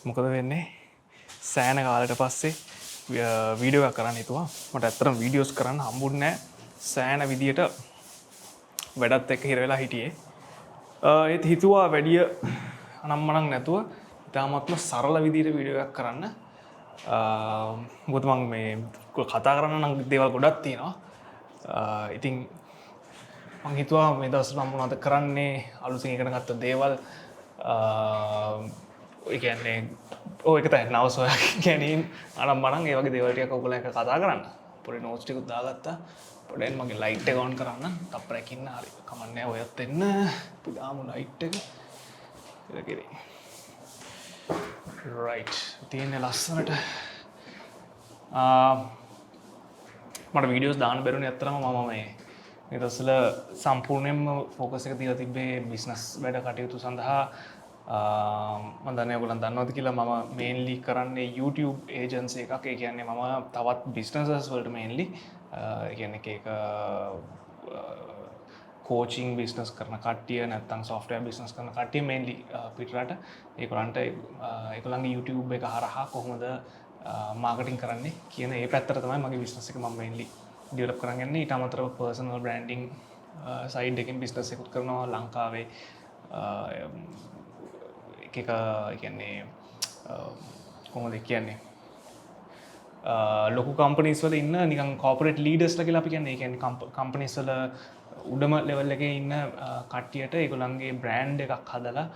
මොකද වෙන්නේ සෑහෙන කාලෙට පස්සේ වීඩියෝ එකක් කරන්න හිතුවා. මට ඇත්තටම වීඩියෝස් කරන්න හම්බුන්නේ නැහැ. සෑහෙන විදියට වැඩත් එක්ක හිර වෙලා හිටියේ. ඒත් හිතුවා වැඩිය අනම්මනම් නැතුව ඉතාමත්ම සරල විදියට වීඩියෝ එකක් කරන්න. මොකද මම මේ කතා කරන්න නම් දේවල් ගොඩක් තියෙනවා. ඉතින් මං හිතුවා මේ දවස්වල මම මොනවද කරන්නේ අලුතින් ඉගෙන ගත්ත දේවල් ඒ කියන්නේ ඒක තමයි නව සොයා ගැනීම අනම්මනම් ඒ වගේ දේවල් ටිකක් ඔයගොල්ලෝ එක්ක කතා කරන්න. පොඩි නෝට්ස් ටිකක් දාගත්තා. පොඩෙන් මගේ ලයිට් එක ඔන් කරන්න. තප්පරයක් ඉන්න හරි. කමන්නේ ඔයත් එන්න. අපි දාමු ලයිට් එක. ඉතින් කෙරේ. රයිට්. තියෙන්නේ ලස්සනට. මට වීඩියෝස් දාන්න බැරුණේ ඇත්තටම මම මේ දවස්වල සම්පූර්ණයෙන්ම ફોකස් එක දීලා තිබ්බේ බිස්නස් වැඩ කටයුතු සඳහා. මම දන්නේ ඔයගොල්ලන් දන්නවද කියලා මම මේන්ලි කරන්නේ YouTube ඒජන්සි එකක්. ඒ කියන්නේ මම තවත් බිස්නසස් වලට මේන්ලි ඒ කියන්නේ එක කෝචින් බිස්නස් කරන කට්ටිය නැත්නම් සොෆ්ට්වෙයාර් බිස්නස් කරන කට්ටිය මේන්ලි පිටරට ඒගොල්ලන්ගේ YouTube එක හරහා කොහොමද මාකටිං කරන්නේ කියන ඒ පැත්තට තමයි මගේ බිස්නස් එක මම මේන්ලි ඩෙවලොප් කරන් යන්නේ. ඊට අමතරව පර්සනල් බ්‍රෑන්ඩින් සයිඩ් එකකින් බිස්නස් එකකුත් කරනවා ලංකාවේ. එක කියන්නේ කොහොමද කියන්නේ ලොකු කම්පනීස් වල ඉන්න නිකන් කෝපරේට් ලීඩර්ස්ලා කියලා අපි කියන්නේ. ඒ කියන්නේ කම්පනීස් වල උඩම ලෙවල් එකේ ඉන්න කට්ටියට ඒගොල්ලන්ගේ බ්‍රෑන්ඩ් එකක් හදලා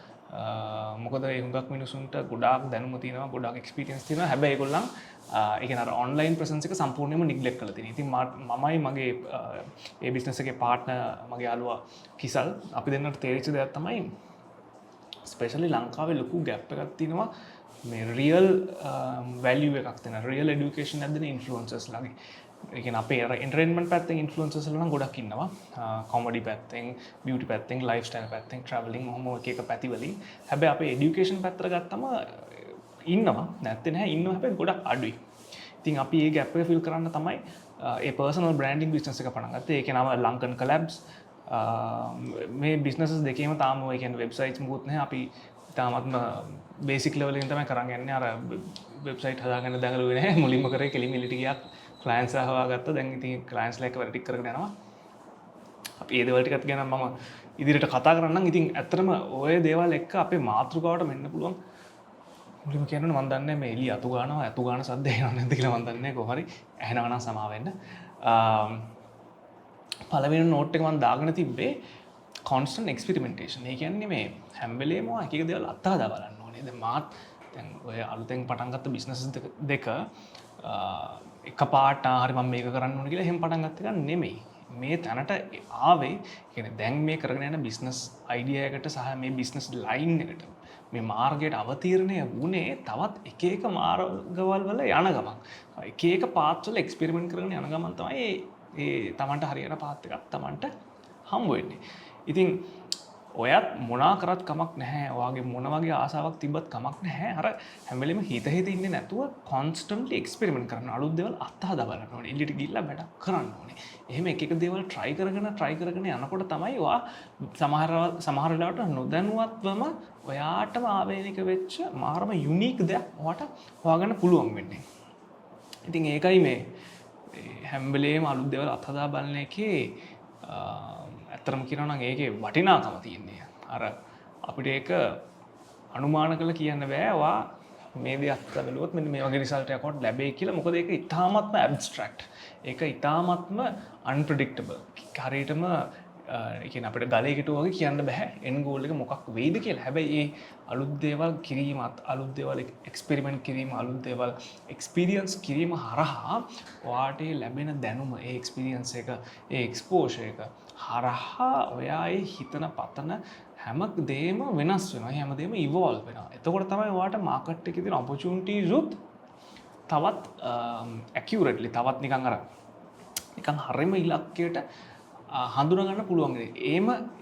මොකද ඒ හුඟක් මිනිසුන්ට ගොඩාක් දැනුම තියෙනවා, ගොඩාක් එක්ස්පීරියන්ස් තියෙනවා. හැබැයි ඒගොල්ලන් ඒ කියන්නේ අර ඔන්ලයින් ප්‍රසන්ස් එක සම්පූර්ණයෙන්ම නිග්ලෙක්ට් කරලා තියෙනවා. ඉතින් මමයි මගේ ඒ බිස්නස් එකේ පාර්ට්නර් මගේ යාළුවා කිසල් අපි දෙන්නට තේරිච්ච දෙයක් තමයි ස්පෙෂලි ලංකාවේ ලොකු ගැප් එකක් තියෙනවා මේ රියල් වැලියු එකක් තියෙන රියල් එඩියුකේෂන් එකක් දෙන ඉන්ෆ්ලුවෙන්සර්ස් ලාගේ. ඒ කියන්නේ අපේ එන්ටර්ටේන්මන්ට් පැත්තෙන් ඉන්ෆ්ලුවෙන්සර්ස් ලා නම් ගොඩක් ඉන්නවා. කොමඩි පැත්තෙන්, බියුටි පැත්තෙන්, ලයිෆ් ස්ටයිල් පැත්තෙන්, ට්‍රැවලින් ඔහොම එක පැති වලින්. හැබැයි අපේ එඩියුකේෂන් පැත්තට ගත්තම ඉන්නවා නැත්තේ නැහැ. ඉන්නවා හැබැයි ගොඩක් අඩුයි. ඉතින් අපි මේ ගැප් එක ෆිල් කරන්න තමයි ඒ පර්සනල් බ්‍රෑන්ඩින් බිස්නස් එක පටන් ගත්තේ. ඒකේ නම ලංකන් කලැබ්ස්. මේ බිස්නසස් දෙකේම තාම ඔය කියන්නේ වෙබ්සයිට්ස් මුකුත් නැහැ. අපි තාමත්ම බේසික් ලෙවල් එකෙන් තමයි කරන් යන්නේ. අර වෙබ්සයිට් හදාගන්න දඟලුවේ නැහැ. මුලින්ම කරේ කෙලිම එලිට ගියා. ක්ලයන්ට්ස් හොයාගත්තා. දැන් ඉතින් ක්ලයන්ට්ස්ලා එක්ක වැඩ ටික කරගෙන යනවා. අපි මේ දේවල් ටිකත් ගැන මම ඉදිරියට කතා කරන්නම්. ඉතින් ඇත්තටම ඔය දේවල් එක්ක අපේ මාතෘකාවට මෙන්න පුළුවන්. මුලින්ම කියනවනේ මම දන්නේ මේ එළිය අතු ගාන සද්ද එනවද නැද්ද කියලා මම දන්නේ නැහැ. කොහොම හරි ඇහෙනවා නම් සමා වෙන්න. පළවෙනි නෝට් එක මම දාගෙන තිබ්බේ constant experimentation. ඒ කියන්නේ මේ හැම වෙලේම එක එක දේවල් අත්හදා බලන්න ඕනේ. දැන් ඔය අලුතෙන් පටන් ගත්ත බිස්නස් දෙක එකපාරට හරි මම මේක කරන්න ඕනේ කියලා එහෙම පටන් ගත්ත එක නෙමෙයි. මේ තැනට ආවේ කියන්නේ දැන් මේ කරගෙන යන බිස්නස් අයිඩියා එකට සහ මේ බිස්නස් ලයින් එකට මේ මාර්ගයට අවතීර්ණය වුණේ තවත් එක මාර්ගවල වල යන ගමන්. එක පාත් වල එක්ස්පෙරිමන්ට් කරගෙන යන ගමන් තමයි ඒ තමන්ට හරියට පාත් එකක් තමන්ට හම්බ වෙන්නේ. ඉතින් ඔයත් මොනා කරත් කමක් නැහැ. ඔයාගේ මොන වගේ ආසාවක් තිබ්බත් කමක් නැහැ. අර හැම වෙලෙම හිත ඉන්නේ නැතුව කොන්ස්ටන්ට්ලි එක්ස්පෙරිමන්ට් කරන්න. අලුත් දේවල් අත්හදා බලන්න ඕනේ. එළියට ගිහිල්ලා වැඩක් කරන්න ඕනේ. එහෙම එක දේවල් try කරගෙන යනකොට තමයි ඔයා සමහර වෙලාවට නොදැනුවත්වම ඔයාටම ආවේනික වෙච්ච මාරම යුනික් දෙයක් ඔයාට හොයාගන්න පුළුවන් වෙන්නේ. ඉතින් ඒකයි මේ හැම වෙලේම අලුත් දේවල් අත්හදා බලන එකේ ඇත්තටම කියනවා නම් ඒකේ වටිනාකම තියෙන්නේ. අර අපිට ඒක අනුමාන කරලා කියන්න බෑ. ඔයා මේ දේ අත්දැක බැලුවොත් මෙන්න මේ වගේ රිසල්ට් එකක් වට ලැබෙයි කියලා. මොකද ඒක ඉතාමත්ම ඇබ්ස්ට්‍රැක්ට්. ඒක ඉතාමත්ම අන්ප්‍රෙඩික්ටබල්. හරියටම ඒ කියන්නේ අපිට ගලේ ගැටුවා වගේ කියන්න බෑ එන් ගෝල් එක මොකක් වෙයිද කියලා. හැබැයි ඒ අලුත් දේවල් කිරීමත්, අලුත් දේවල් එක්ස්පෙරිමන්ට් කිරීම, අලුත් දේවල් එක්ස්පීරියන්ස් කිරීම හරහා ඔයාට ලැබෙන දැනුම, ඒ එක්ස්පීරියන්ස් එක, ඒ එක්ස්පෝෂර් එක හරහා ඔයා ඒ හිතන පතන හැම දෙයක්ම වෙනස් වෙනවා. හැමදේම ඉවෝල්ව් වෙනවා. එතකොට තමයි ඔයාට මාකට් එකේ තියෙන ඔපචුනිටිස් උත් තවත් ඇකියුරේට්ලි තවත් නිකන් හරියම ඉලක්කයට හඳුනා ගන්න පුළුවන්.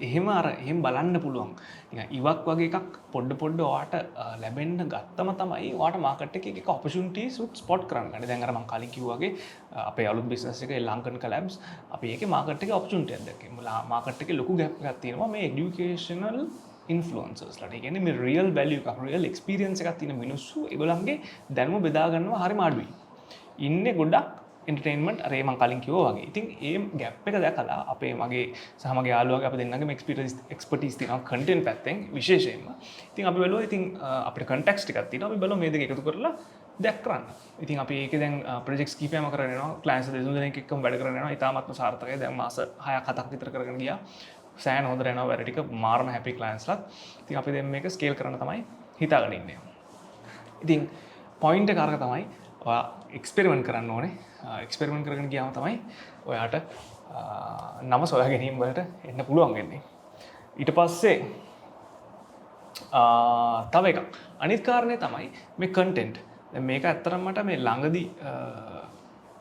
එහෙම බලන්න පුළුවන්. නිකන් ඉවක් වගේ එකක් පොඩ ඔයාට ලැබෙන්න ගත්තම තමයි ඔයාට මාකට් එකේ එක ඔපචුනිටිස් උත් ස්පොට් කරන්න ගන්න. දැන් අර මම කලින් කිව්වා වගේ අපේ අලුත් බිස්නස් එකේ ලංකන් කලැබ්ස් අපි ඒකේ මාකට් එකේ ඔපචුනිටි එකක් දැක්කේ. මාකට් එකේ ලොකු ගැප් එකක් තියෙනවා මේ এডুকেෂනල් ඉන්ෆ්ලුවන්සර්ස්ලාට. ඒ කියන්නේ මේ රියල් වැලියු එකක්, රියල් එක්ස්පීරියන්ස් එකක් තියෙන මිනිස්සු ඒගොල්ලන්ගේ දැනුම බෙදා ගන්නවා හරිම අඩුයි. ඉන්නේ ගොඩක් එන්ටර්ටේන්මන්ට් අර මම කලින් කිව්වා වගේ. ඉතින් ඒ ગેප් එක දැකලා අපේ මගේ සහ මගේ යාළුවාගේ අපි දෙන්නගේම එක්ස්පර්ටිස් තියෙනවා කන්ටෙන්ට් පැත්තෙන් විශේෂයෙන්ම. ඉතින් අපි බැලුවා ඉතින් අපිට කන්ටෙක්ස්ට් එකක් තියෙනවා. අපි බලමු මේ දෙක එකතු කරලා දෙයක් කරන්න. ඉතින් අපි ඒකේ දැන් ප්‍රොජෙක්ට්ස් කීපයක්ම කරගෙන යනවා. ක්ලයන්ට්ස් දෙතුන් එක්කම වැඩ කරගෙන යනවා. ඉතාමත්ම සාර්ථකයි. දැන් මාස 6ක් 7ක් විතර කරගෙන ගියා. සෑහෙන හොඳට යනවා වැඩ ටික. මාරම හැපි ක්ලයන්ට්ස්ලාත්. ඉතින් අපි දැන් මේක ස්කේල් කරන්න තමයි හිතාගෙන ඉන්නේ. ඉතින් පොයින්ට් එක අරක තමයි ඔයා එක්ස්පෙරිමන්ට් කරන්න ඕනේ. එක්ස්පෙරිමන්ට් කරගෙන ගියාම තමයි ඔයාට නම සොයා ගැනීම වලට එන්න පුළුවන් වෙන්නේ. ඊට පස්සේ තව එකක් අනිත් කාරණේ තමයි මේ කන්ටෙන්ට්. දැන් මේක ඇත්තටම මට මේ ළඟදී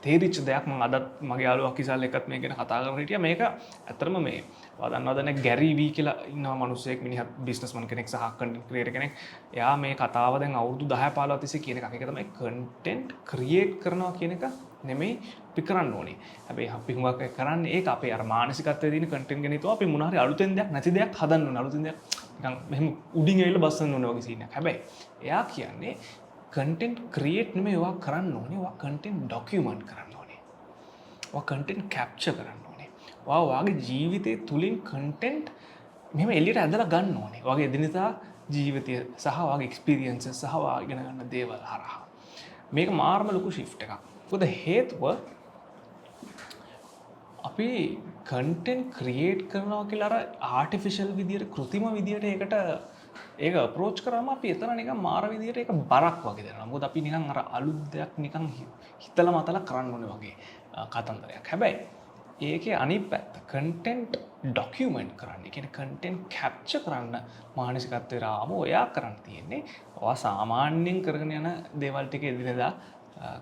තේරිච්ච දෙයක්. මම අදත් මගේ යාළුවා කිසල් එක්කත් මේක ගැන කතා කරගෙන හිටියා. මේක ඇත්තටම මේ ඔයා දන්නවද නේ ගැරි වී කියලා ඉන්නවා මිනිස්සෙක්, මිනිහා බිස්නස්මන් කෙනෙක් සහ කන්ටෙන්ට් ක්‍රියේටර් කෙනෙක්. එයා මේ කතාව දැන් අවුරුදු 10 15 තිස්සේ කියන එකක්. ඒක තමයි කන්ටෙන්ට් ක්‍රියේට් කරනවා කියන එක නෙමෙයි අපි කරන්න ඕනේ. හැබැයි අපි හුඟක් කරන්නේ ඒක අපේ අර මානසිකත්වයේ තියෙන කන්ටෙන්ට් ගැන හිතුවා අපි මොන හරි අලුතෙන් දෙයක් නැති දෙයක් හදන්න ඕනේ. අලුතෙන් දෙයක් නිකන් මෙහෙම උඩින් ඇවිල්ලා බස්සන්න ඕනේ වගේ සීන් එකක්. හැබැයි එයා කියන්නේ කන්ටෙන්ට් ක්‍රියේට් නෙමෙයි ඔයා කරන්න ඕනේ. ඔයා කන්ටෙන්ට් ඩොකියුමන්ට් කරන්න ඕනේ. ඔයා කන්ටෙන්ට් කැප්චර් කරන්න ඕනේ. ඔයා ඔයාගේ ජීවිතය තුලින් කන්ටෙන්ට් මෙහෙම එළියට ඇදලා ගන්න ඕනේ. ඔයාගේ එදිනෙදා ජීවිතය සහ ඔයාගේ එක්ස්පීරියන්සස් සහ ඔයා ඉගෙන ගන්න දේවල් හරහා. මේක මාර්ම ලොකු ෂිෆ්ට් එකක්. මොකද හේතුව අපි කන්ටෙන්ට් ක්‍රියේට් කරනවා කියලා අර ආටිෆිෂල් විදියට කෘත්‍රිම විදියට ඒකට ඒක අප්‍රෝච් කරාම අපි එතන නිකන් මාර විදියට ඒක බරක් වගේ දෙනවා. මොකද අපි නිකන් අර අලුත් දෙයක් නිකන් හිතලා මතලා කරන්න ඕනේ වගේ කතන්දරයක්. හැබැයි ඒකේ අනිත් පැත්ත කන්ටෙන්ට් ඩොකියුමන්ට් කරන්න. ඒ කියන්නේ කන්ටෙන්ට් කැප්චර් කරන්න මානසිකත්වයේ රාම ඔයා කරන්න තියෙන්නේ. ඔයා සාමාන්‍යයෙන් කරගෙන යන දේවල් ටික එදිනෙදා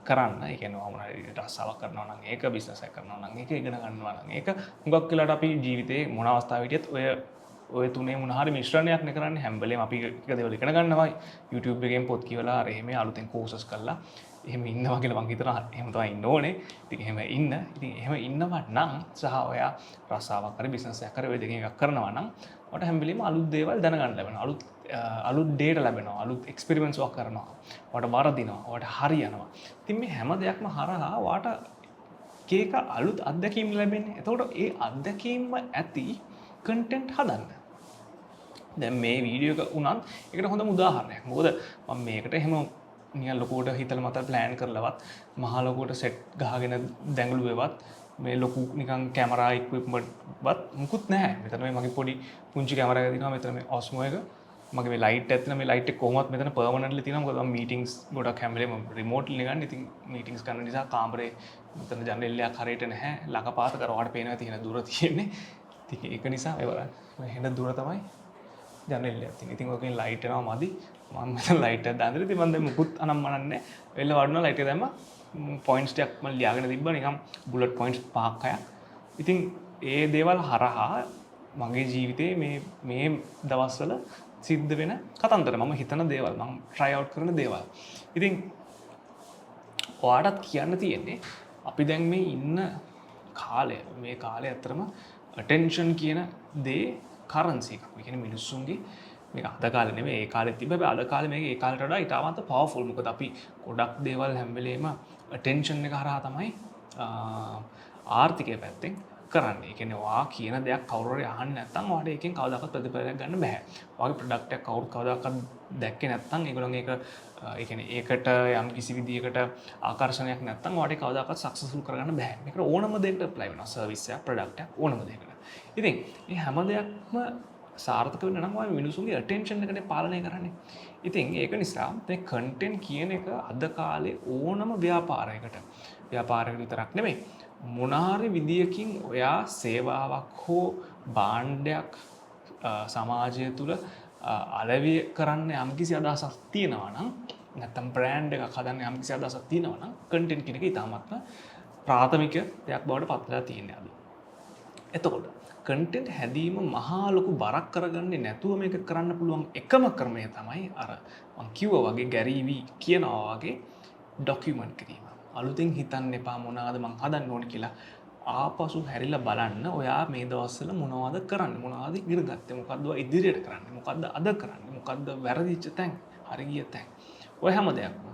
කරන්න. ඒ කියන්නේ මොනවා හරි රස්සාවක් කරනවා නම් ඒක, බිස්නස් එකක් කරනවා නම් ඒක, ඉගෙන ගන්නවා නම් ඒක. හුඟක් වෙලාවට අපි ජීවිතේ මොන අවස්ථාවක හිටියත් ඔය තුනේ මොන හරි මිශ්‍රණයක් නේ කරන්නේ. හැම වෙලේම අපි එක දේවල් ඉගෙන ගන්නවා. YouTube එකෙන් පොත් කියවලා අර එහෙම අලුතෙන් කෝසස් කරලා එහෙම ඉන්නවා කියලා මං හිතනවා. එහෙම තමයි ඉන්න ඕනේ. ඉතින් එහෙම ඉන්න. ඉතින් එහෙම ඉන්නවා නම් සහ ඔයා රස්සාවක් හරි බිස්නස් එකක් හරි ඔය දෙකෙන් එකක් කරනවා නම් ඔයාට හැම වෙලේම අලුත් දේවල් දැනගන්න ලැබෙනවා. අලුත් ඩේටා ලැබෙනවා. අලුත් එක්ස්පෙරිමන්ට්ස් වක් කරනවා. ඔයාට වරදිනවා. ඔයාට හරියනවා. ඉතින් මේ හැම දෙයක්ම හරහා ඔයාට කේක අලුත් අත්දැකීම් ලැබෙන්නේ. එතකොට ඒ අත්දැකීම්ම ඇති කන්ටෙන්ට් හදන්න. දැන් මේ වීඩියෝ එක උනත් ඒකට හොඳම උදාහරණයක්. මොකද මම මේකට එහෙම නිකන් ලොකුවට හිතලා මත ප්ලෑන් කරලවත් මහ ලොකුවට සෙට් ගහගෙන දැඟලුවේවත් මේ ලොකු නිකන් කැමරා ඉක්විප්මන්ට් වත් මුකුත් නැහැ. මෙතන මේ මගේ පොඩි පුංචි කැමරා එකක් තියෙනවා. මෙතන මේ ඔස්මෝ එක. මගේ මේ ලයිට් එකක් තියෙනවා. මේ ලයිට් එක කොහොමවත් මෙතන පර්මනන්ට්ලි තියෙනවා. මොකද මම මීටින්ග්ස් ගොඩක් හැම වෙලේම රිමෝට්ලි ගන්න. ඉතින් මීටින්ග්ස් කරන නිසා කාමරේ මෙතන ජනෙල් එකක් හරියට නැහැ. ළඟපාත කරවට පේනවා තියෙන දුර තියෙන්නේ. ඉතින් ඒක නිසා ඒ බලන්න. මේ හෙන දුර තමයි ජනෙල් එකක් තියෙන්නේ. ඉතින් ඔකෙන් ලයිට් එනවා මදි. මම මෙතන ලයිට් එකක් දාන්න ඉතින් මම දැන් මුකුත් අනම්මනන්නේ නැහැ. වෙල්ල වඩනවා ලයිට් එක දැම්මා. පොයින්ට්ස් ටිකක් මම ලියාගෙන තිබ්බා නිකන් බුලට් පොයින්ට්ස් 5ක් 6ක්. ඉතින් ඒ දේවල් හරහා මගේ ජීවිතේ මේ දවස්වල සිද්ධ වෙන කතන්දර මම හිතන දේවල් මම try out කරන දේවල්. ඉතින් ඔයාටත් කියන්න තියෙන්නේ අපි දැන් මේ ඉන්න කාලය මේ කාලේ ඇත්තටම attention කියන දේ currency එකක්. ඒ කියන්නේ මිනිස්සුන්ගේ මේක අද කාලේ නෙමෙයි ඒ කාලෙත් තිබ්බ හැබැයි අද කාලේ මේක ඒ කාලේට වඩා ඉතාමත් powerful. මොකද අපි ගොඩක් දේවල් හැම වෙලේම attention එක හරහා තමයි ආර්ථිකය පැත්තෙන් කරන්නේ. ඒ කියන්නේ ඔයා කියන දෙයක් කවුරු හරි අහන්නේ නැත්නම් ඔයාට ඒකෙන් කවදාකවත් ප්‍රතිඵලයක් ගන්න බෑ. ඔයාගේ ප්‍රොඩක්ට් එකක් කවුරු කවදාකවත් දැක්කේ නැත්නම් ඒගොල්ලන් ඒක ඒ කියන්නේ ඒකට යම් කිසි විදියකට ආකර්ෂණයක් නැත්නම් ඔයාට කවදාකවත් සක්සස්ෆුල් කරගන්න බෑ. මේකට ඕනම දෙයකට ඇප්ලයි වෙනවා. සර්විස් එකක්, ප්‍රොඩක්ට් එකක් ඕනම දෙයකට. ඉතින් මේ හැම දෙයක්ම සාර්ථක වෙන්න නම් ඔය මිනිසුන්ගේ attention එකනේ පාලනය කරන්නේ. ඉතින් ඒක නිසා මේ content කියන එක අද කාලේ ඕනම ව්‍යාපාරයකට විතරක් නෙමෙයි මොනාරි විදියකින් ඔයා සේවාවක් හෝ භාණ්ඩයක් සමාජය තුළ අලෙවි කරන්න යම්කිසි අදහසක් තියෙනවා නම් නැත්නම් බ්‍රෑන්ඩ් එකක් හදන්න යම්කිසි අදහසක් තියෙනවා නම් content කියන එක ඉතාමත්ම ප්‍රාථමික දෙයක් බවට පත් වෙලා තියෙනවා අද. එතකොට content හැදීම මහා ලොකු බරක් කරගන්නේ නැතුව මේක කරන්න පුළුවන් එකම ක්‍රමය තමයි අර මම කිව්වා වගේ ගැරි වී කියනවා වගේ ડોකියුමන්ට් කිරීම. අලුතෙන් හිතන්න එපා මොනවාද මං හදන්න ඕනේ කියලා. ආපසු හැරිලා බලන්න ඔයා මේ දවස්වල මොනවද කරන්නේ, මොනවද ඉගෙන ගත්තේ, මොකද්ද ඔයා ඉදිරියට කරන්නේ, මොකද්ද අද කරන්නේ, මොකද්ද වැරදිච්ච තැන්, හරි ගිය තැන්. ඔය හැම දෙයක්ම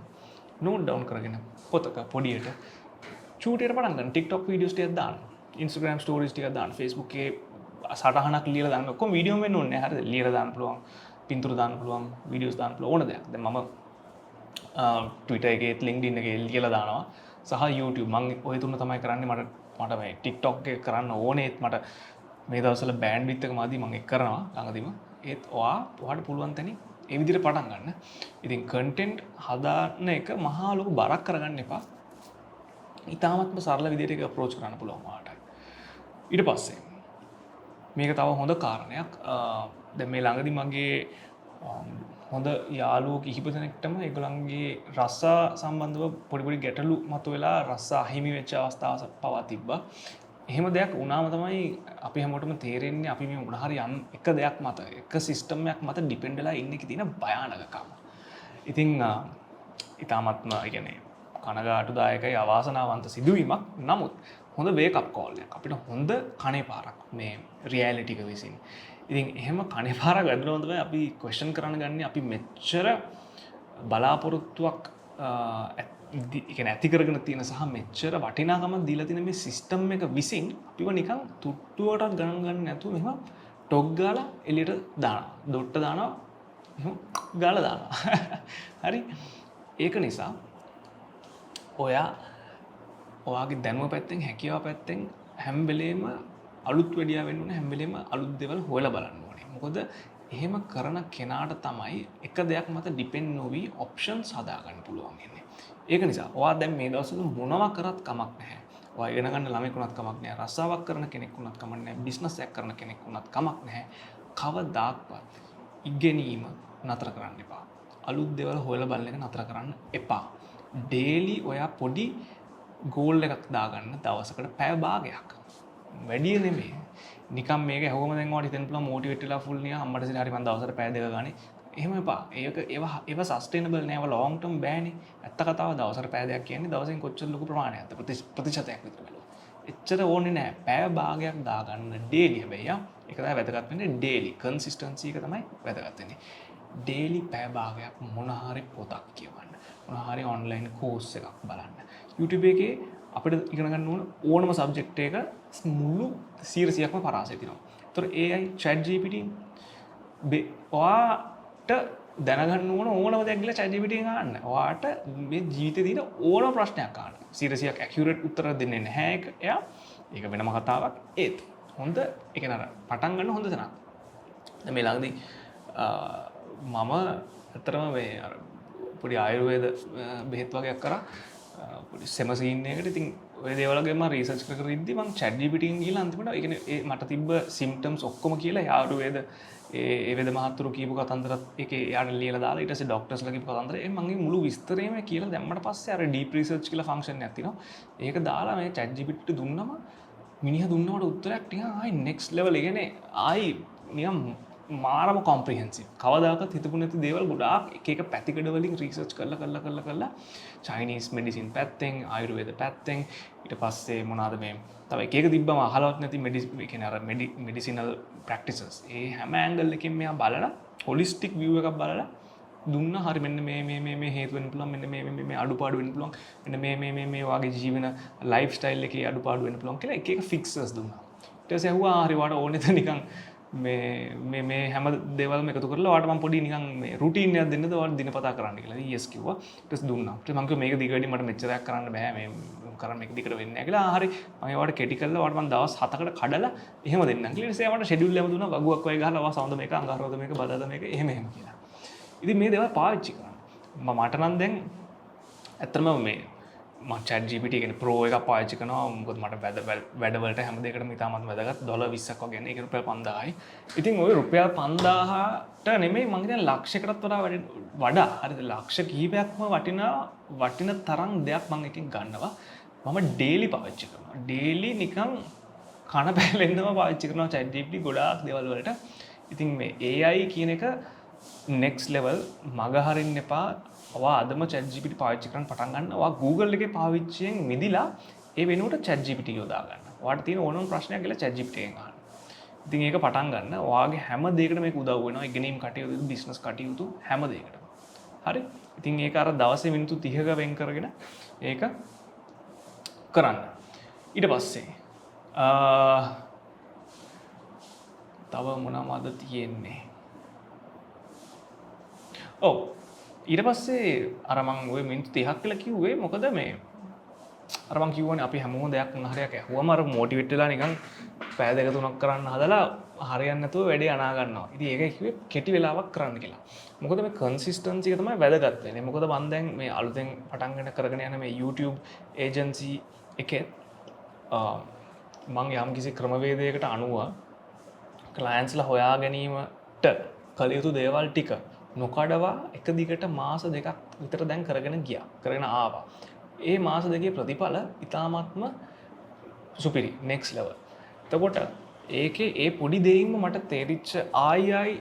නෝට් ඩවුන් කරගෙන පොතක පොඩියට චූටියට පටන් ගන්න. TikTok වීඩියෝස් ටිකක් දාන්න, Instagram ස්ටෝරීස් ටිකක් දාන්න, Facebook එකේ සටහනක් ලියලා දාන්න. ඔක්කොම වීඩියෝ වෙන්න ඕනේ නැහැ. හරිද? ලියලා දාන්න පුළුවන්, පින්තූර දාන්න පුළුවන්, වීඩියෝස් දාන්න පුළුවන්, ඕන දෙයක්. දැන් මම Twitter එකේ LinkedIn එකේ ලියලා දානවා සහ YouTube මම ඔය තුන තමයි කරන්නේ. මට මේ TikTok එක කරන්න ඕනේත් මට මේ දවස්වල බෑන්ඩ්විඩ්ත් එක මදි මම ඒක කරනවා ළඟදීම. ඒත් ඔයාට පුළුවන් තැනින් ඒ විදිහට පටන් ගන්න. ඉතින් කන්ටෙන්ට් හදාන්න එක මහා ලොකු බරක් කරගන්න එපා. ඉතාමත්ම සරල විදිහට ඒක අප්‍රෝච් කරන්න පුළුවන් ඔයාට. ඊට පස්සේ මේක තව හොඳ කාරණයක්. දැන් මේ ළඟදී මගේ හොඳ යාළුවෝ කිහිප දෙනෙක්ටම ඒගොල්ලන්ගේ රස්සා සම්බන්ධව පොඩි ගැටලු මතුවෙලා රස්සා අහිමි වෙච්ච අවස්ථාවක් පවා තිබ්බා. එහෙම දෙයක් වුණාම තමයි අපි හැමෝටම තේරෙන්නේ අපි මේ මොන හරි එක දෙයක් මත, එක සිස්ටම් එකක් මත ඩිපෙන්ඩ් වෙලා ඉන්න එකේ තියෙන භයානකකම. ඉතින් ඊටාත්ම කියන්නේ කනගාටුදායකයි අවාසනාවන්ත සිදුවීමක්. නමුත් හොඳ වේකප් කෝල් එකක්. අපිට හොඳ කණේ පාරක් මේ රියැලිටි එක විසින්. ඉතින් එහෙම කණේ පාරක් වැදුනොත් තමයි අපි ක්වෙස්චන් කරන්න ගන්නේ අපි මෙච්චර බලාපොරොත්තුවක් ඇති කරගෙන තියෙන සහ මෙච්චර වටිනාකමක් දීලා තියෙන මේ සිස්ටම් එක විසින් අපිව නිකන් තුට්ටුවටත් ගණන් ගන්න නැතුව මෙහෙම ටොක් ගාලා එළියට දානවා. දොට්ට දානවා. එහෙම ගාලා දානවා. හරි. ඒක නිසා ඔයාගේ දැනුම පැත්තෙන් හැකියාව පැත්තෙන් හැම වෙලේම අලුත් වැඩියා වෙන්න ඕනේ. හැම වෙලේම අලුත් දේවල් හොයලා බලන්න ඕනේ. මොකද එහෙම කරන කෙනාට තමයි එක දෙයක් මත ඩිපෙන්ඩ් නොවි ඔප්ෂන්ස් හදාගන්න පුළුවන් ඉන්නේ. ඒක නිසා ඔයා දැන් මේ දවස්වල මොනවා කරත් කමක් නැහැ. ඔයා ඉගෙන ගන්න ළමෙක් වුණත් කමක් නැහැ. රස්සාවක් කරන කෙනෙක් වුණත් කමක් නැහැ. බිස්නස් එකක් කරන කෙනෙක් වුණත් කමක් නැහැ. කවදාක්වත් ඉගෙනීම නතර කරන්න එපා. අලුත් දේවල් හොයලා බලන එක නතර කරන්න එපා. ඩේලි ඔයා පොඩි ගෝල් එකක් දාගන්න දවසකට පැය භාගයක්. වැඩි නෙමෙයි. නිකම් මේක හැවොම දැන් ඔයාලට හිතෙන්න පුළුවන් මොටිවේට් වෙලා ෆුල් නිකන් අම්මට සිට හරි මම දවසට පැය දෙක ගානේ. එහෙම එපා. ඒව සස්ටේනබල් නෑ. ඒව ලොන්ග් ටර්ම් බෑනේ. ඇත්ත කතාව දවසට පැය දෙකක් කියන්නේ දවසෙන් කොච්චර ලොකු ප්‍රමාණයක්ද ප්‍රතිශතයක් විතර බලන්න. එච්චර ඕනේ නෑ. පැය භාගයක් දාගන්න ඩේලි හැබැයි ඒක තමයි වැදගත් වෙන්නේ ඩේලි. කන්සිස්ටන්සි එක තමයි වැදගත් වෙන්නේ. ඩේලි පැය භාගයක් මොන හරි පොතක් කියවන්න. මොන හරි ඔන්ලයින් කෝස් එකක් බලන්න. YouTube එකේ අපිට ඉගෙන ගන්න ඕනම සබ්ජෙක්ට් එක මුළු 100%ක්ම පරාසය තියෙනවා. ඒතර AI ChatGPT ඔයාට දැනගන්න ඕනම දෙයක් ගිහලා ChatGPT එකෙන් අහන්න. ඔයාට මේ ජීවිතේ තියෙන ඕනම ප්‍රශ්නයක් අහන්න. 100%ක් ඇකියුරේට් උත්තර දෙන්නේ නැහැ එයා. ඒක වෙනම කතාවක්. ඒත් හොඳ ඒ කියන්නේ අර පටන් ගන්න හොඳ තැනක්. දැන් මේ ළඟදී මම ඇත්තටම මේ අර පොඩි ආයුර්වේද බෙහෙත් වගේක් කරා. පොඩි සෙමසීන් එකකට. ඉතින් ඔය දේවල් වගේ මම රිසර්ච් කර ඉද්දි මම ChatGPT එකෙන් ගිහලා අන්තිමට ඒ කියන්නේ මට තිබ්බ සිම්ප්ටම්ස් ඔක්කොම කියලා ආයුර්වේද ඒ වේද මහත්තුරු කියපු කතන්දරත් ඒකේ යාට ලියලා දාලා ඊට පස්සේ ડોක්ටර්ස්ලා කියපු කතන්දර ඒ මගේ මුළු විස්තරේම කියලා දැම්මට පස්සේ අර ඩීප් රිසර්ච් කියලා ෆන්ක්ෂන් එකක් තියෙනවා. ඒක දාලා මේ ChatGPT ට දුන්නම මිනිහා දුන්නවට උත්තරයක් ටිකක් ආයි නෙක්ස්ට් ලෙවල්. ඒ කියන්නේ ආයි නිකන් මාරම කොම්ප්‍රිහෙන්සිව්. කවදාකවත් හිතපු නැති දේවල් ගොඩාක් එක පැතිකඩ වලින් රිසර්ච් කරලා චයිනීස් මෙඩිසින් පැත්තෙන්, ආයුර්වේද පැත්තෙන්, ඊට පස්සේ මොනවාද මේ තව එක තිබ්බම අහලවත් නැති මෙඩිසිනල් ප්‍රැක්ටිසස්. ඒ හැම ඇන්ගල් එකකින් මෙයා බලලා හොලිස්ටික් view එකක් බලලා දුන්න හරි මෙන්න මේ හේතු වෙන්න පුළුවන්, මෙන්න මේ අඩුපාඩු වෙන්න පුළුවන්, මෙන්න මේ වගේ ජීවන ලයිෆ් ස්ටයිල් එකේ අඩුපාඩු වෙන්න පුළුවන් කියලා එක ෆික්සර්ස් දුන්නා. ඊට පස්සේ ඇහුවා හරි වාට ඕනේද නිකන් මේ හැම දේවල්ම එකතු කරලා ඔයාලට මම පොඩි නිකන් මේ රුටීන් එකක් දෙන්නද ඔයාලට දිනපතා කරන්න කියලා. ඊයස් කිව්වා. ඊට පස්සේ දුන්නා. ඊට මම කිව්වා මේක දිගටම මට මෙච්චරයක් කරන්න බෑ. මේ කරන්න මේක දිගට වෙන්නේ නැහැ කියලා. හරි මම ඒවට කෙටි කරලා ඔයාලට මම දවස් 7කට කඩලා එහෙම දෙන්නම් කියලා. ඊට පස්සේ මට ෂෙඩියුල් එකම දුන්නා. වගුවක් වගේ ගහලා ඔයා සවුන්ද මේක, අඟහරුවාද මේක, බදාදා මේක එහෙම කියලා. ඉතින් මේ දේවල් පාවිච්චි කරන්න. මට නම් දැන් ඇත්තටම මේ මම ChatGPT කියන්නේ Pro එක පාවිච්චි කරනවා. මොකද මට වැඩවලට හැම දෙයකටම ඉතාමත් වැදගත්. $20ක් වගේ නේ. ඒක රුපියල් 5000යි. ඉතින් ওই රුපියල් 5000ට නෙමෙයි මං කියන්නේ ලක්ෂයකටත් වඩා හරිද ලක්ෂ කිහිපයක්ම වටින තරම් දෙයක් මං එකෙන් ගන්නවා. මම ඩේලි පාවිච්චි කරනවා. ඩේලි නිකන් කන පැලෙන්නම පාවිච්චි කරනවා ChatGPT ගොඩාක් දේවල් වලට. ඉතින් මේ AI කියන එක next level මග හරින්න එපා. ඔයා අදම ChatGPT පාවිච්චි කරන්න පටන් ගන්න. ඔයා Google එකේ පාවිච්චියෙන් මිදිලා ඒ වෙනුවට ChatGPT යොදා ගන්න. ඔයාලට තියෙන ඕනම ප්‍රශ්නයක් කියලා chat GPT එකෙන් අහන්න. ඉතින් ඒක පටන් ගන්න ඔයාගේ හැම දෙයකටම මේක උදව් වෙනවා. ඉගෙනීම් කටයුතු, බිස්නස් කටයුතු හැම දෙයකටම. හරි? ඉතින් ඒක අර දවසේ මිනිත්තු 30ක වෙන් කරගෙන ඒක කරන්න. ඊට පස්සේ තව මොනවද තියෙන්නේ? ඔව් ඊට පස්සේ අර මම ওই මිනිත්තු 30ක් කියලා කිව්වේ මොකද මේ අර මම කියවනේ අපි හැමෝම දෙයක් මොන හරියක් ඇහුවම අර මොටිවේට් වෙලා නිකන් පැය දෙක තුනක් කරන්න හදලා හරියන්නේ නැතුව වැඩේ අනා ගන්නවා. ඉතින් ඒකයි කිව්වේ කෙටි වෙලාවක් කරන්න කියලා. මොකද මේ කන්සිස්ටන්සි එක තමයි වැදගත් වෙන්නේ. මොකද මම දැන් මේ අලුතෙන් පටන් ගන්න කරගෙන යන මේ YouTube ඒජන්සි එකේ මම යම් කිසි ක්‍රමවේදයකට අනුව ක්ලයන්ට්ස්ලා හොයා ගැනීමට කළ යුතු දේවල් ටික නොකඩවා එක දිගට මාස දෙකක් විතර දැන් කරගෙන ගියා. කරගෙන ආවා. ඒ මාස දෙකේ ප්‍රතිඵල ඉතාමත්ම සුපිරි next level. එතකොට ඒකේ ඒ පොඩි දෙයින්ම මට තේරිච්ච ආයි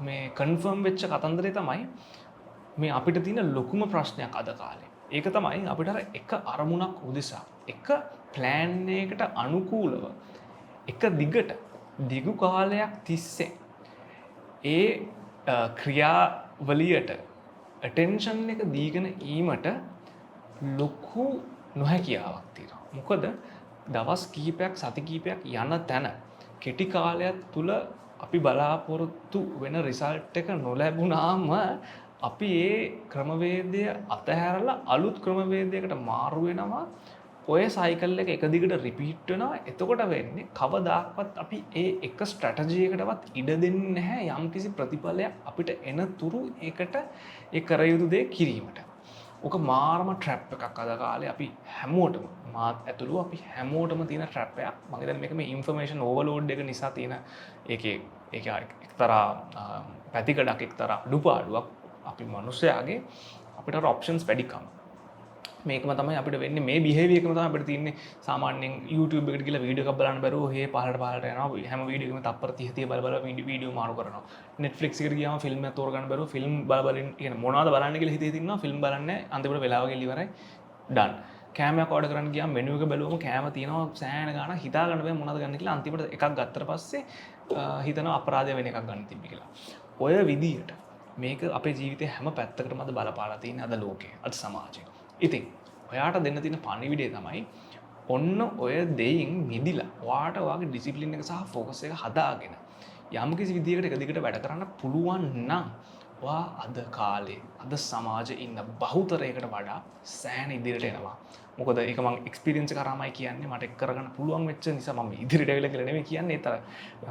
මේ කන්ෆර්ම් වෙච්ච කතන්දරේ තමයි මේ අපිට තියෙන ලොකුම ප්‍රශ්නයක් අද කාලේ. ඒක තමයි අපිට අර එක අරමුණක් උදෙසා එක ප්ලෑන් එකකට අනුකූලව එක දිගට දිගු කාලයක් තිස්සේ ඒ ක්‍රියාවලියට attention එක දීගෙන ඊමට ලොකු නොහැකියාවක් තියෙනවා. මොකද දවස් කිහිපයක් සති කිහිපයක් යන තැන කෙටි කාලයක් තුල අපි බලාපොරොත්තු වෙන රිසල්ට් එක නොලැබුණාම අපි ඒ ක්‍රමවේදය අතහැරලා අලුත් ක්‍රමවේදයකට මාරු වෙනවා. ඔය සයිකල් එක එක දිගට රිපීට් වෙනවා. එතකොට වෙන්නේ කවදාක්වත් අපි ඒ එක ස්ට්‍රැටජි එකටවත් ඉඩ දෙන්නේ නැහැ යම්කිසි ප්‍රතිඵලයක් අපිට එන තුරු ඒකට ඒ කර යුතු දේ කිරීමට. ඕක මාරම ට්‍රැප් එකක් අද කාලේ අපි හැමෝටම මාත් ඇතුළු අපි හැමෝටම තියෙන ට්‍රැප් එකක්. මම හිතන්නේ මේක මේ ඉන්ෆර්මේෂන් ඕවර්ලෝඩ් එක නිසා තියෙන ඒකේ එක්තරා පැතිකඩක් එක්තරා අඩුපාඩුවක් අපි මිනිස්සයාගේ අපිට අර ඔප්ෂන්ස් වැඩිකම. මේකම තමයි අපිට වෙන්නේ මේ බිහේවියර් එකම තමයි අපිට තියෙන්නේ. සාමාන්‍යයෙන් YouTube එකට ගිහලා වීඩියෝ එකක් බලන්න බැරුව හේ පහළට යනවා. හැම වීඩියෝ එකම තප්පර 30 බල බල වීඩියෝ මාරු කරනවා. Netflix එකට ගියාම ෆිල්ම් එකක් තෝරගන්න බැරුව ෆිල්ම් බල කියන්නේ මොනවද බලන්න කියලා හිතේ තින්නවා. ෆිල්ම් බලන්නේ අන්තිමට වෙලාව ගෙල ඉවරයි. done. කෑමයක් ඕඩර් කරන්න ගියාම මෙනු එක බැලුවම කෑම තියෙනවා සෑහෙන ගාණක් හිතා ගන්න බෑ මොනවද ගන්න කියලා. අන්තිමට එකක් ගත්තට පස්සේ හිතනවා අපරාධය වෙන එකක් ගන්න තිබ්බි කියලා. ඔය විදියට මේක අපේ ජීවිතේ හැම පැත්තකටම අද බලපාලා තියෙන අද ලෝකේ අද සමාජයේ. ඉතින් ඔයාට දෙන්න තියෙන පණිවිඩය තමයි ඔන්න ඔය දෙයින් මිදිලා ඔයාට ඔයාගේ ඩිසිප්ලින් එක සහ ෆෝකස් එක හදාගෙන යම්කිසි විදියකට එක දිගට වැඩ කරන්න පුළුවන් නම් ඔයා අද කාලේ අද සමාජයේ ඉන්න බහුතරයකට වඩා සෑහෙන ඉදිරියට එනවා. මොකද ඒක මම එක්ස්පීරියන්ස් එක කරාමයි කියන්නේ මට ඒක කරගන්න පුළුවන් වෙච්ච නිසා මම ඉදිරියට ඇවිල්ලා කියලා නෙමෙයි කියන්නේ. ඒතර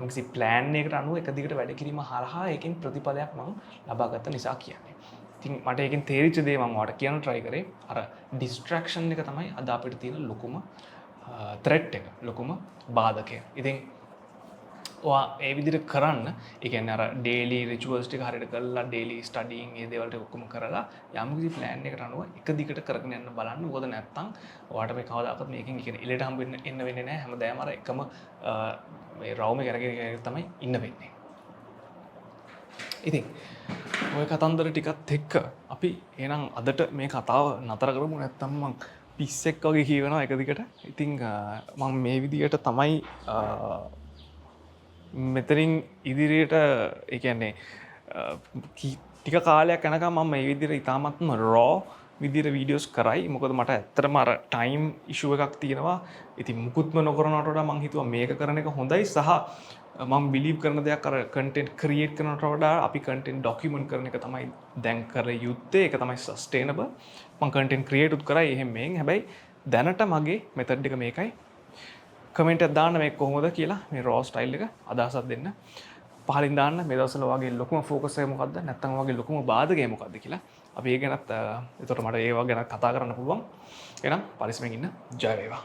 යම්කිසි ප්ලෑන් එකකට අනුව එක දිගට වැඩ කිරීම හරහා ඒකෙන් ප්‍රතිඵලයක් මම ලබාගත්ත නිසා කියන්නේ. ඉතින් මට ඒකෙන් තේරිච්ච දේ මම ඔයාලට කියන්න try කරේ අර distraction එක තමයි අද අපිට තියෙන ලොකුම threat එක, ලොකුම බාධකය. ඉතින් ඔයා ඒ විදිහට කරන්න, ඒ කියන්නේ අර daily rituals ටික හරියට කරලා daily studying මේ දේවල් ටික ඔක්කොම කරලා යම්කිසි plan එකකට අනුව එක දිගට කරගෙන යන්න බලන්න. මොකද නැත්තම් ඔයාට මේ කවදාකවත් මේකෙන් කියන්නේ එලෙට හම්බ වෙන්න වෙන්නේ නැහැ. හැමදාම අර එකම මේ රවුම කරගෙන තමයි ඉන්න වෙන්නේ. ඉතින් ඔය කතන්දර ටිකත් එක්ක අපි එහෙනම් අදට මේ කතාව නතර කරමු. නැත්තම් මං පිස්සෙක් වගේ කියවෙනවා එක දිගට. ඉතින් මම මේ විදියට තමයි මෙතනින් ඉදිරියට ඒ කියන්නේ ටික කාලයක් යනකම් මම මේ විදියට ඉතාමත්ම රෝ විදියට වීඩියෝස් කරයි. මොකද මට ඇත්තටම අර ටයිම් ඉෂුව එකක් තියෙනවා. ඉතින් මුකුත්ම නොකරනවට වඩා මං හිතුවා මේක කරන එක හොඳයි. සහ මම බිලීව් කරන දෙයක් අර කන්ටෙන්ට් ක්‍රියේට් කරනවට වඩා අපි කන්ටෙන්ට් ඩොකියුමන්ට් කරන එක තමයි දැන් කර යුත්තේ. ඒක තමයි සස්ටේනබල්. මම කන්ටෙන්ට් ක්‍රියේට් උත් කරයි එහෙම මේන්. හැබැයි දැනට මගේ මෙතඩ් එක මේකයි. කමෙන්ට් එකක් දාන්න මේක කොහොමද කියලා මේ රෝ ස්ටයිල් එක අදහසක් දෙන්න. පහලින් දාන්න මේ දවස්වල වගේ ලොකුම ෆෝකස් එක මොකද්ද? නැත්නම් වගේ ලොකුම බාධකය මොකද්ද කියලා. අපි ඒ ගැනත් එතකොට මට ඒවා ගැන කතා කරන්න පුළුවන්. එහෙනම් පරිස්සමෙන් ඉන්න. ජය වේවා.